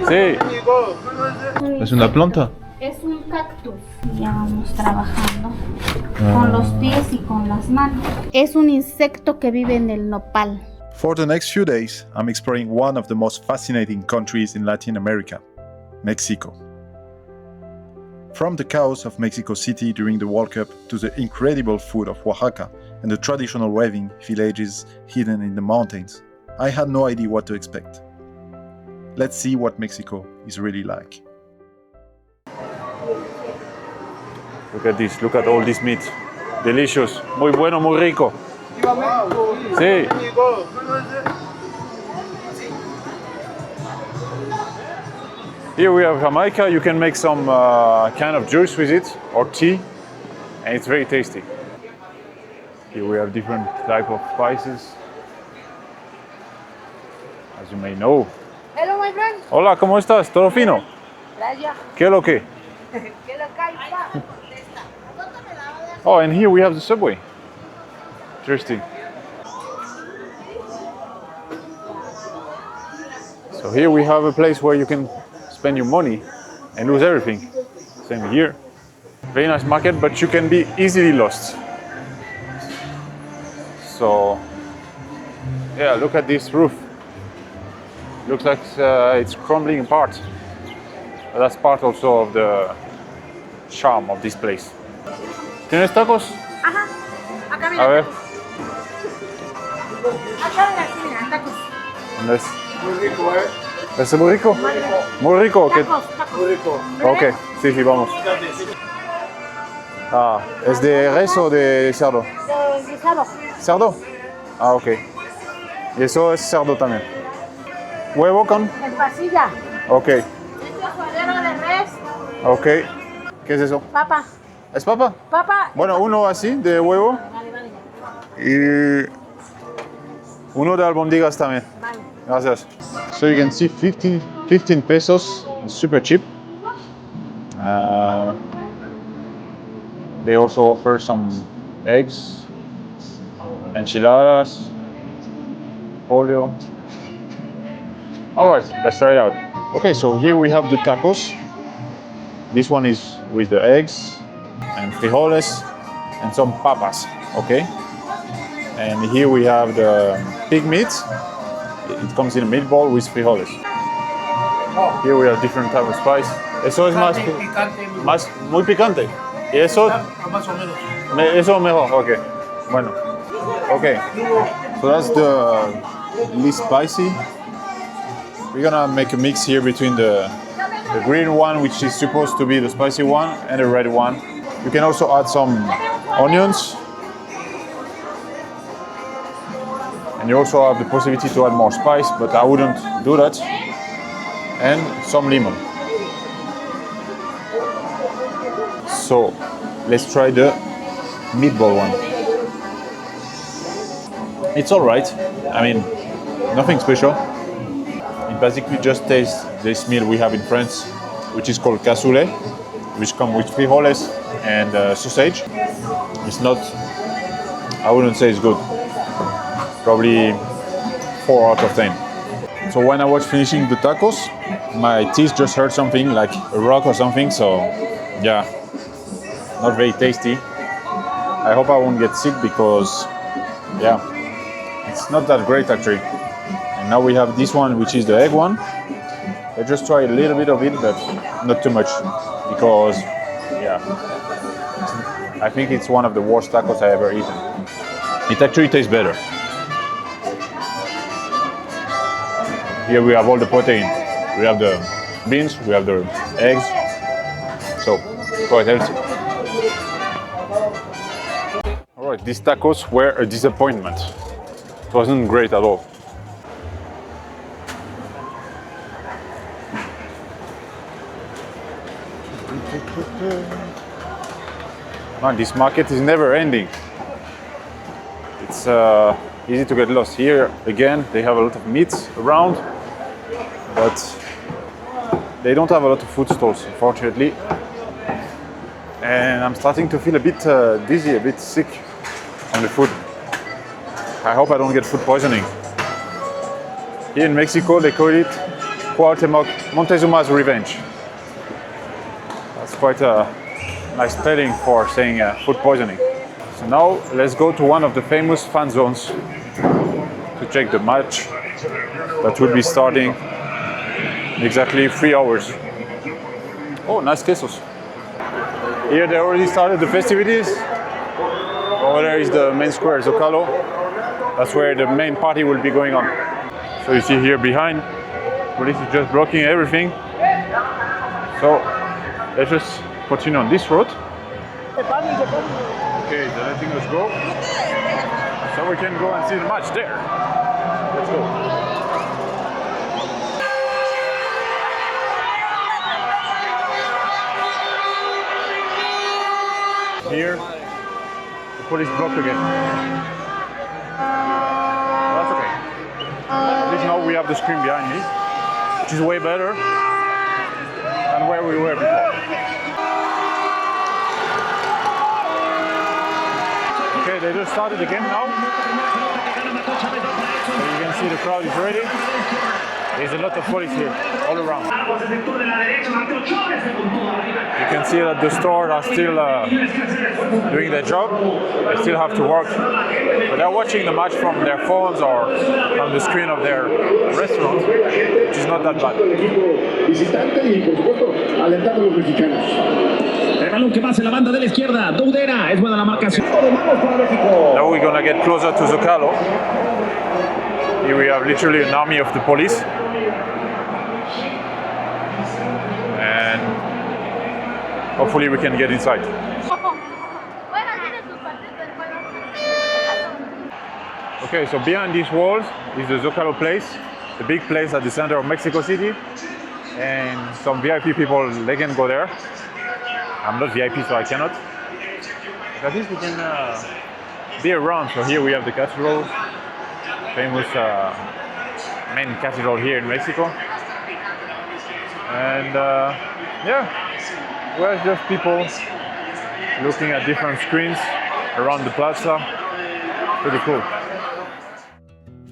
Sí. ¿Es una planta? Es un cactus. Ya vamos trabajando con los pies y con las manos. Es un insecto que vive en el nopal. For the next few days, I'm exploring one of the most fascinating countries in Latin America, Mexico. From the chaos of Mexico City during the World Cup to the incredible food of Oaxaca and the traditional weaving villages hidden in the mountains, I had no idea what to expect. Let's see what Mexico is really like. Look at this, look at all this meat. Delicious, muy bueno, muy rico. Sí. Here we have Jamaica. You can make some kind of juice with it or tea, and it's very tasty. Here we have different type of spices, as you may know. Hello, my friend. Hola, ¿cómo estás? ¿Todo fino? Gracias. ¿Qué es lo que? ¿Qué lo que hay, pa? Oh, and here we have the subway. Interesting. So here we have a place where you can spend your money and lose everything. Same here. Very nice market, but you can be easily lost. So, yeah, look at this roof. Looks like it's crumbling apart. But that's part also of the charm of this place. ¿Tienes tacos? Ajá. Acá viene. A ver. Acá en la esquina, tacos. ¿Dónde es? Muy rico, ¿Es muy rico? Muy rico. Tacos, tacos. Muy rico. Ok, sí, sí, vamos. Ah, ¿es de res o de cerdo? De guisado. ¿Cerdo? Ah, ok. Y eso es cerdo también. ¿Huevo con? En pasilla. Ok, Esto es suadero de res. ok. ¿Qué es eso? Papa. ¿Es papa? Papa. Bueno, uno así, de huevo. Vale, vale. Y uno de albóndigas también. Vale. Gracias. So you can see 15 pesos, super cheap. They also offer some eggs, enchiladas, pollo. Alright, let's try it out. Okay, so here we have the tacos. This one is with the eggs and frijoles and some papas, okay? And here we have the pig meat. It comes in a meatball with frijoles. Here we have different type of spice. Eso es más muy picante. Y eso Más o menos. eso mejor. Okay. Bueno. Okay. So that's the least spicy. We're gonna make a mix here between the green one, which is supposed to be the spicy one, and the red one. You can also add some onions. And you also have the possibility to add more spice, but I wouldn't do that. And some lemon. So let's try the meatball one. It's all right. I mean, nothing special. It basically just tastes this meal we have in France, which is called cassoulet, which comes with frijoles and sausage. It's not, I wouldn't say it's good. Probably 4 out of 10. So when I was finishing the tacos, my teeth just heard something like a rock or something, so yeah, not very tasty. I hope I won't get sick because, yeah, it's not that great actually. And now we have this one, which is the egg one. I just try a little bit of it, but not too much, because, yeah, I think it's one of the worst tacos I ever eaten. It actually tastes better. Here we have all the protein. We have the beans, we have the eggs, so quite healthy. Alright, these tacos were a disappointment. It wasn't great at all. Man, this market is never ending. It's easy to get lost. Here again, they have a lot of meats around, but they don't have a lot of food stalls, unfortunately. And I'm starting to feel a bit dizzy, a bit sick on the food. I hope I don't get food poisoning. Here in Mexico, they call it Cuauhtemoc, Montezuma's Revenge. That's quite a nice spelling for saying food poisoning. So now let's go to one of the famous fan zones to check the match that will be starting in exactly 3 hours. Oh, nice quesos. Here they already started the festivities. Over there is the main square, Zócalo. That's where the main party will be going on. So you see here behind, police is just blocking everything. So let's just continue on this road. Okay, they're letting us go. So we can go and see the match there. Let's go. Here, the police blocked again. That's okay. At least now we have the screen behind me, which is way better than where we were before. Okay, they just started the game now. So you can see the crowd is ready. There's a lot of police here, all around. You can see that the stores are still doing their job. They still have to work. But they're watching the match from their phones or from the screen of their restaurant, which is not that bad. Now we're gonna get closer to Zócalo. Here we have literally an army of the police. And hopefully we can get inside. Okay, so behind these walls is the Zócalo place, the big place at the center of Mexico City. And some VIP people, they can go there. I'm not VIP, so I cannot. But at least we can be around. So here we have the cathedral, famous main cathedral here in Mexico. And yeah, we're just people looking at different screens around the plaza. Pretty cool.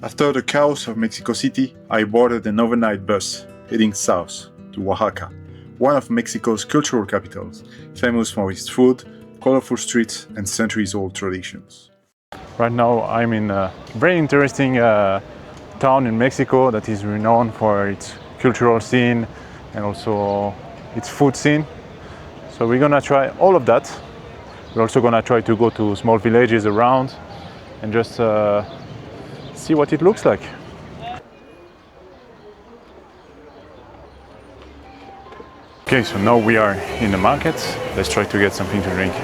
After the chaos of Mexico City, I boarded an overnight bus heading south to Oaxaca, one of Mexico's cultural capitals, famous for its food, colorful streets, and centuries-old traditions. Right now I'm in a very interesting town in Mexico that is renowned for its cultural scene and also its food scene. So we're gonna try all of that. We're also gonna try to go to small villages around and just see what it looks like. Okay, so now we are in the market. Let's try to get something to drink.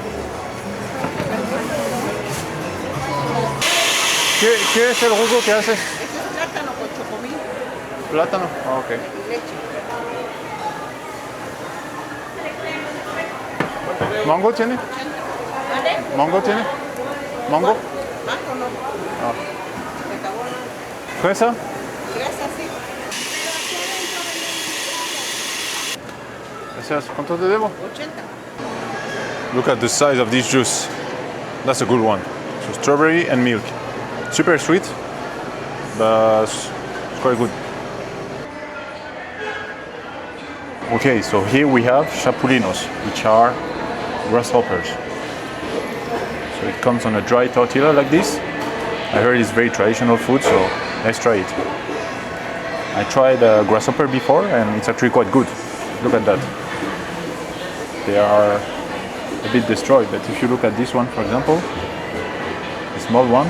¿Qué es el jugo que haces? Este es plátano con chocomil. Plátano, ah, ok. Leche. ¿Mango tiene? ¿Vale? ¿Mango tiene? ¿Mango? Mango no. Ah. Se acabó la ¿Fresa? grasa, sí. Gracias. ¿Cuánto te debo? 80. Look at the size of this juice. That's a good one. So strawberry and milk. Super sweet, but it's quite good. Okay, so here we have chapulinos, which are grasshoppers. So it comes on a dry tortilla like this. I heard it's very traditional food, so let's try it. I tried grasshopper before and it's actually quite good. Look at that. They are a bit destroyed, but if you look at this one, for example, the small one,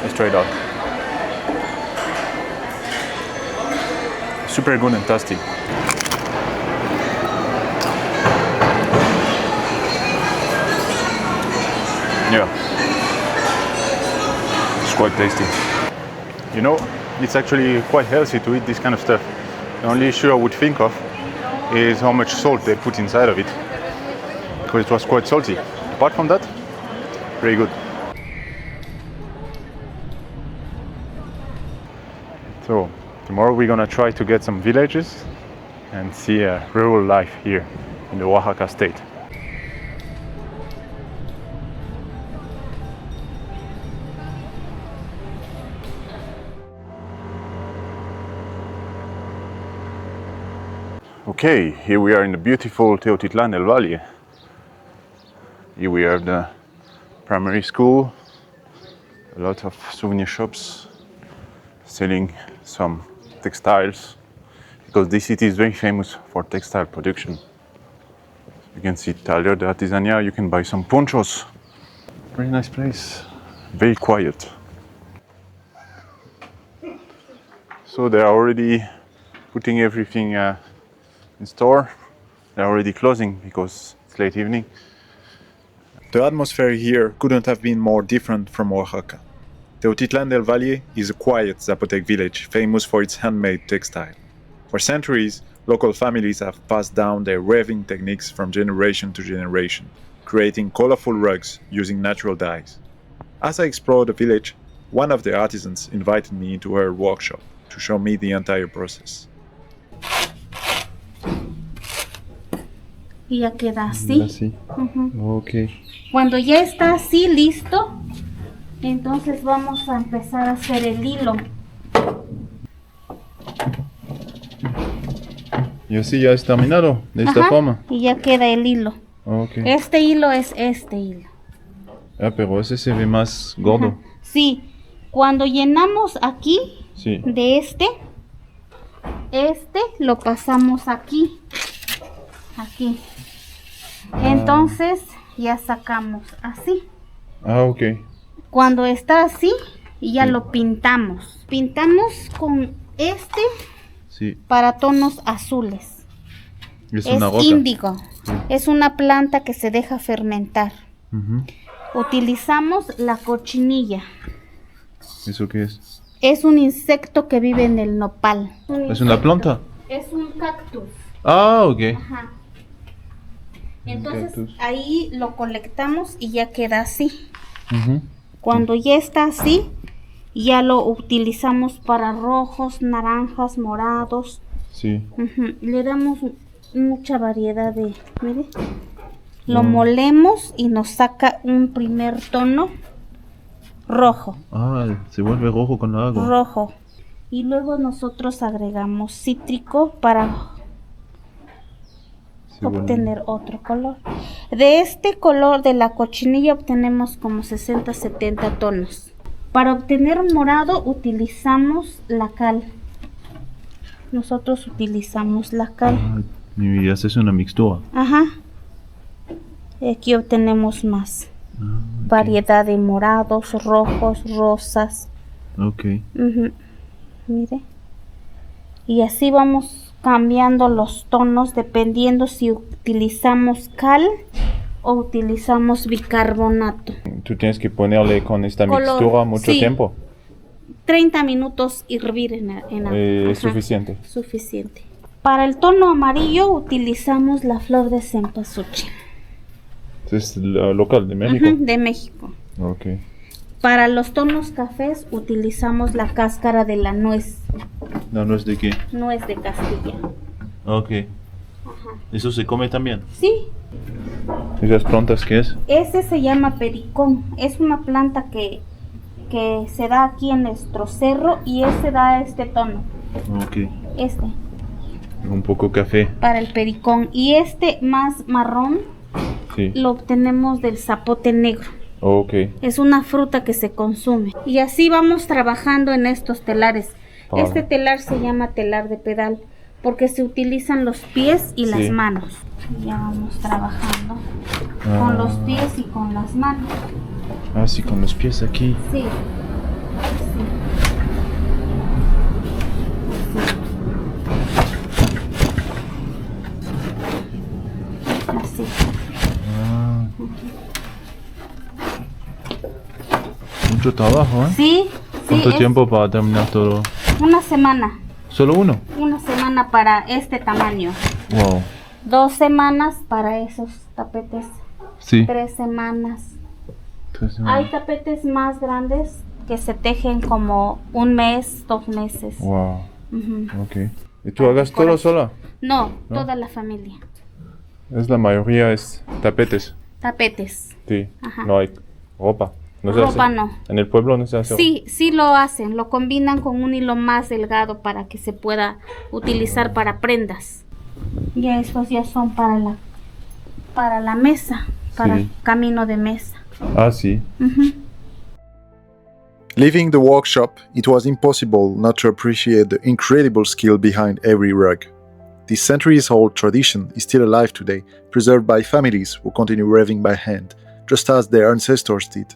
let's try it out. Super good and tasty. Yeah, it's quite tasty. You know, it's actually quite healthy to eat this kind of stuff. The only issue I would think of is how much salt they put inside of it, because it was quite salty. Apart from that, very good. So tomorrow we're gonna try to get some villages and see rural life here in the Oaxaca state. Okay, here we are in the beautiful Teotitlán del Valle. Here we have the primary school, a lot of souvenir shops selling some textiles, because this city is very famous for textile production. You can see taller de artisanía, you can buy some ponchos. Very nice place, very quiet. So they are already putting everything in store. They're already closing because it's late evening. The atmosphere here couldn't have been more different from Oaxaca. Teotitlán del Valle is a quiet Zapotec village famous for its handmade textile. For centuries, local families have passed down their weaving techniques from generation to generation, creating colorful rugs using natural dyes. As I explored the village, one of the artisans invited me into her workshop to show me the entire process. Y ya queda así. Así. Ok. Cuando ya está así listo, entonces vamos a empezar a hacer el hilo. Y así ya es terminado, de esta forma. Y ya queda el hilo. Ok. Este hilo es este hilo. Ah, pero ese se ve más gordo. Ajá. Sí, cuando llenamos aquí Sí. de este lo pasamos aquí. Aquí. Entonces ya sacamos así. Ah, ok. Cuando está así, ya Sí. lo pintamos. Pintamos con este Sí. para tonos azules. Es Es una roca. índigo. Es una planta que se deja fermentar. Ujú. Utilizamos la cochinilla. ¿Eso qué es? Es un insecto que vive en el nopal. ¿Es una planta? Es un cactus. Ah, ok. Ajá. Entonces cactus. ahí lo colectamos y ya queda así. Ujú. Cuando ya está así, ya lo utilizamos para rojos, naranjas, morados. Sí. Ujú. Le damos mucha variedad de... Mire. Lo molemos y nos saca un primer tono rojo. Ah, se vuelve rojo con la agua. Rojo. Y luego nosotros agregamos cítrico para Se vuelve- obtener otro color. De este color de la cochinilla obtenemos como 60, 70 tonos. Para obtener morado utilizamos la cal. Nosotros utilizamos la cal. Ah, y haces una mixtura. Ajá. Y aquí obtenemos más Ah, variedad de morados, rojos, rosas. ok. Ujú. Mire. Y así vamos cambiando los tonos dependiendo si utilizamos cal o utilizamos bicarbonato. Tú tienes que ponerle con esta Color, mixtura mucho sí. tiempo. 30 minutos hervir en agua. Es Ajá, suficiente. suficiente. Para el tono amarillo utilizamos la flor de cempasúchil. Es la local de México. Ujú, de México. Ok. Para los tonos cafés utilizamos la cáscara de la nuez. No, no es de qué. Nuez de Castilla. Ok. Ajá. ¿Eso se come también? Sí, ¿Esas plantas qué es? ese se llama pericón. Es una planta que se da aquí en nuestro cerro y ese da este tono. Ok. Este, Un poco café. para el pericón. Y este más marrón Sí. lo obtenemos del zapote negro. Ok. Es una fruta que se consume. Y así vamos trabajando en estos telares. Vale. Este telar se llama telar de pedal porque se utilizan los pies y las Sí. manos. Y ya vamos trabajando Ah. con los pies y con las manos. Ah, sí, con los pies aquí. Sí. Así. Ah. Mucho trabajo, ¿eh? Sí, ¿Cuánto es tiempo para terminar todo? una semana. ¿Solo uno? Una semana para este tamaño. Wow. 2 semanas para esos tapetes. Sí. 3 semanas. Tres Hay semanas. tapetes más grandes que se tejen como 1 mes, 2 meses. Wow. Ujú. Ok. ¿Y tú hagas todo sola? No, ¿No? toda la familia. Es la mayoría es tapetes. Tapetes. Sí. Ajá. No hay ropa. No se Ropa hace. no. En el pueblo no se hace. Sí, sí lo hacen. Lo combinan con un hilo más delgado para que se pueda utilizar para prendas. Ya estos ya son para la mesa, para Sí. camino de mesa. Ah, sí. Ujú. Leaving the workshop, it was impossible not to appreciate the incredible skill behind every rug. This centuries-old tradition is still alive today, preserved by families who continue weaving by hand, just as their ancestors did.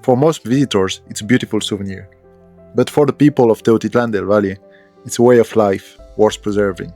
For most visitors, it's a beautiful souvenir. But for the people of Teotitlán del Valle, it's a way of life worth preserving.